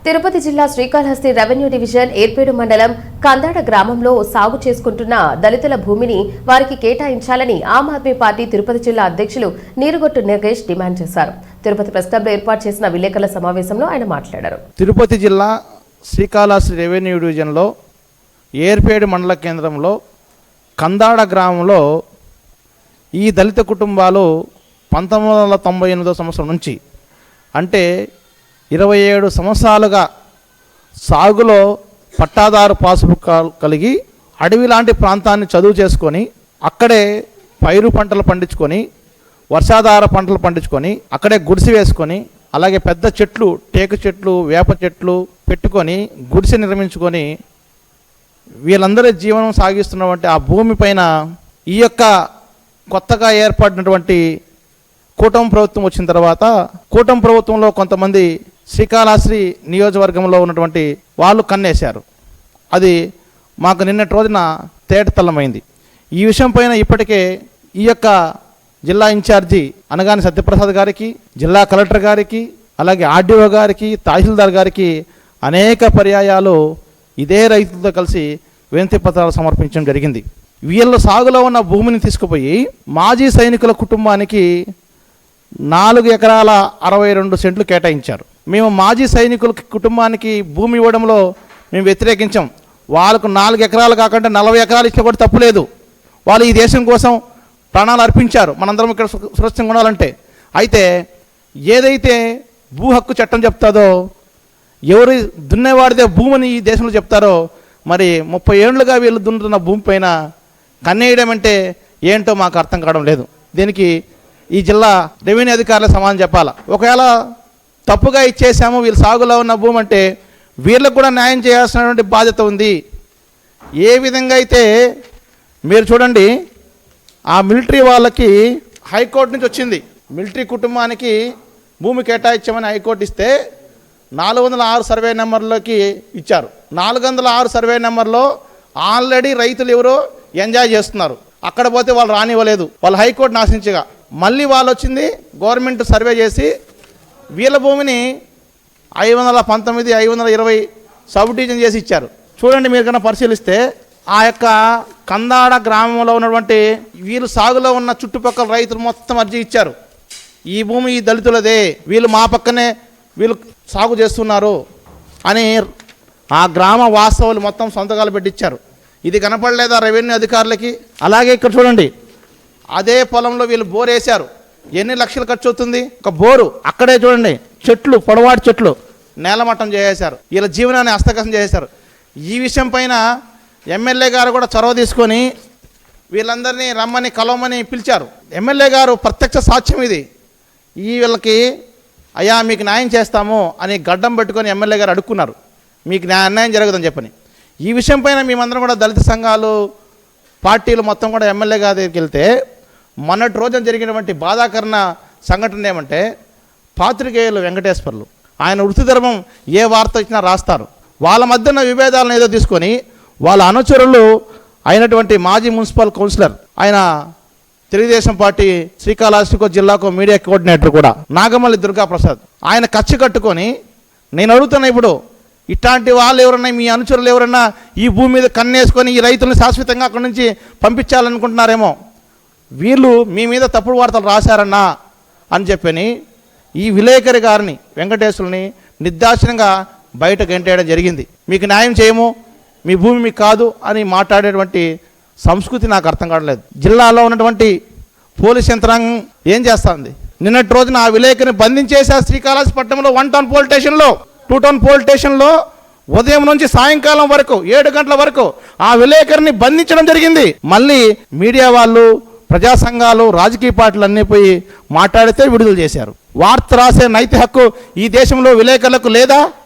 తిరుపతి జిల్లా Srikalahasti revenue division Yerpedu మండలం కందాడ గ్రామంలో సాగు చేసుకుంటున్న దళితుల భూమిని వారికి కేటాయించాలని ఆమ్ ఆద్మీ పార్టీ తిరుపతి జిల్లా అధ్యక్షులు నీరుగొట్టు నగేష్ డిమాండ్ చేశారు. తిరుపతి ప్రెస్ క్లబ్లో ఏర్పాటు చేసిన విలేకరుల సమావేశంలో ఆయన మాట్లాడారు. తిరుపతి జిల్లా శ్రీకాళహస్తి రెవెన్యూ డివిజన్లో ఏర్పేడు మండల కేంద్రంలో కందాడ గ్రామంలో ఈ దళిత కుటుంబాలు 1998 సంవత్సరం నుంచి అంటే 27 సంవత్సరాలుగా సాగులో పట్టాదారు పాస్బుక్ కలిగి అడవి లాంటి ప్రాంతాన్ని చదువు చేసుకొని అక్కడే పైరు పంటలు పండించుకొని వర్షాధార పంటలు పండించుకొని అక్కడే గుడిసె వేసుకొని అలాగే పెద్ద చెట్లు టేకు చెట్లు వేప చెట్లు పెట్టుకొని గుడిసె నిర్మించుకొని వీళ్ళందరూ జీవనం సాగిస్తున్నటువంటి ఆ భూమి పైన ఈ యొక్క కొత్తగా ఏర్పడినటువంటి కూటమి ప్రభుత్వం వచ్చిన తర్వాత కూటమి ప్రభుత్వంలో కొంతమంది శ్రీకాళహస్తి నియోజకవర్గంలో ఉన్నటువంటి వాళ్ళు కన్నేశారు. అది మాకు నిన్నటి రోజున తేటతల్లమైంది. ఈ విషయం పైన ఇప్పటికే ఈ యొక్క జిల్లా ఇన్ఛార్జి అనగాని సత్యప్రసాద్ గారికి, జిల్లా కలెక్టర్ గారికి, అలాగే ఆర్డీఓ గారికి, తహసీల్దార్ గారికి అనేక పర్యాయాలు ఇదే రైతులతో కలిసి వినతి పత్రాలు సమర్పించడం జరిగింది. వీళ్ళ సాగులో ఉన్న భూమిని తీసుకుపోయి మాజీ సైనికుల కుటుంబానికి 4 ఎకరాల 62 సెంట్లు కేటాయించారు. మేము మాజీ సైనికుల కుటుంబానికి భూమి ఇవ్వడంలో మేము వ్యతిరేకించాం. వాళ్ళకు 4 ఎకరాలు కాకుండా 40 ఎకరాలు ఇచ్చినా కూడా తప్పులేదు. వాళ్ళు ఈ దేశం కోసం ప్రాణాలు అర్పించారు మనందరం ఇక్కడ సురక్షితంగా ఉండాలంటే. అయితే ఏదైతే భూ హక్కు చట్టం చెప్తాదో, ఎవరు దున్నేవాడిదే భూమిని ఈ దేశంలో చెప్తారో, మరి 30 ఏళ్ళుగా వీళ్ళు దున్నుతున్న భూమి పైన కన్నేయడం అంటే ఏంటో మాకు అర్థం కావడం లేదు. దీనికి ఈ జిల్లా రెవెన్యూ అధికారులు సమాధానం చెప్పాలా. ఒకవేళ తప్పుగా ఇచ్చేసాము వీళ్ళు సాగులో ఉన్న భూమి అంటే వీళ్ళకు కూడా న్యాయం చేయాల్సినటువంటి బాధ్యత ఉంది. ఏ విధంగా అయితే మీరు చూడండి, ఆ మిలిటరీ వాళ్ళకి హైకోర్టు నుంచి వచ్చింది, మిలిటరీ కుటుంబానికి భూమి కేటాయించామని హైకోర్టు ఇస్తే 406 సర్వే నెంబర్లోకి ఇచ్చారు. 406 సర్వే నెంబర్లో ఆల్రెడీ రైతులు ఎవరో ఎంజాయ్ చేస్తున్నారు. అక్కడ పోతే వాళ్ళు రానివ్వలేదు, వాళ్ళు హైకోర్టు ఆశించగా మళ్ళీ వాళ్ళు వచ్చింది గవర్నమెంట్ సర్వే చేసి వీళ్ళ భూమిని 519, 520 సబ్ డివిజన్ చేసి ఇచ్చారు. చూడండి, మీరు కన్నా పరిశీలిస్తే ఆ యొక్క కందాడ గ్రామంలో ఉన్నటువంటి వీళ్ళు సాగులో ఉన్న చుట్టుపక్కల రైతులు మొత్తం అర్జీ ఇచ్చారు. ఈ భూమి ఈ దళితులదే, వీళ్ళు మా పక్కనే వీళ్ళు సాగు చేస్తున్నారు అని ఆ గ్రామ వాస్తవులు మొత్తం సంతకాలు పెట్టించారు. ఇది కనపడలేదా రెవెన్యూ అధికారులకి? అలాగే ఇక్కడ చూడండి, అదే పొలంలో వీళ్ళు బోర్ వేశారు. ఎన్ని లక్షలు ఖర్చు అవుతుంది ఒక బోరు? అక్కడే చూడండి చెట్లు, పొడవాటి చెట్లు నేలమట్టం చేసేశారు. వీళ్ళ జీవనాన్ని హస్తగతం చేసేశారు. ఈ విషయం పైన ఎమ్మెల్యే గారు కూడా చొరవ తీసుకొని వీళ్ళందరినీ రమ్మని కలవమని పిలిచారు. ఎమ్మెల్యే గారు ప్రత్యక్ష సాక్ష్యం ఇది. వీళ్ళకి అయ్యా మీకు న్యాయం చేస్తాము అని గడ్డం పెట్టుకొని ఎమ్మెల్యే గారు అడుక్కున్నారు, మీకు అన్యాయం జరగదని చెప్పని. ఈ విషయం పైన మేమందరం కూడా దళిత సంఘాలు పార్టీలు మొత్తం కూడా ఎమ్మెల్యే గారి దగ్గరికి వెళ్తే మొన్నటి రోజున జరిగినటువంటి బాధాకరణ సంఘటన ఏమంటే, పాత్రికేయులు వెంకటేశ్వర్లు ఆయన వృత్తి ధర్మం ఏ వార్త ఇచ్చినా రాస్తారు. వాళ్ళ మధ్యన విభేదాలను ఏదో తీసుకొని వాళ్ళ అనుచరులు అయినటువంటి మాజీ మున్సిపల్ కౌన్సిలర్, ఆయన తెలుగుదేశం పార్టీ శ్రీకాళహస్తి జిల్లాకు మీడియా కోఆర్డినేటర్ కూడా నాగమల్లి దుర్గాప్రసాద్, ఆయన కచ్చి కట్టుకొని నేను అడుగుతున్నా, ఇప్పుడు ఇట్లాంటి వాళ్ళు ఎవరన్నా మీ అనుచరులు ఎవరన్నా ఈ భూమి మీద కన్నేసుకొని ఈ రైతులను శాశ్వతంగా అక్కడి నుంచి పంపించాలనుకుంటున్నారేమో, వీళ్ళు మీ మీద తప్పుడు వార్తలు రాశారన్నా అని చెప్పని ఈ విలేకరి గారిని వెంకటేశ్వరుని నిర్దాక్షిణ్యంగా బయట గెంటేయడం జరిగింది. మీకు న్యాయం చేయము, మీ భూమి మీకు కాదు అని మాట్లాడేటువంటి సంస్కృతి నాకు అర్థం కావట్లేదు. జిల్లాలో ఉన్నటువంటి పోలీస్ యంత్రాంగం ఏం చేస్తుంది? నిన్నటి రోజున ఆ విలేకరిని బంధించేశారు శ్రీకాళహస్తి పట్టణంలో 1 టౌన్ పోలీస్ స్టేషన్లో, 2 టౌన్ పోలీస్ స్టేషన్లో ఉదయం నుంచి సాయంకాలం వరకు 7 గంటల వరకు ఆ విలేకరిని బంధించడం జరిగింది. మళ్ళీ మీడియా వాళ్ళు, ప్రజా సంఘాలు, రాజకీయ పార్టీలు అన్నీ పోయి మాట్లాడితే విడుదల చేశారు. వార్త రాసే నైతిక హక్కు ఈ దేశంలో విలేకరులకు లేదా?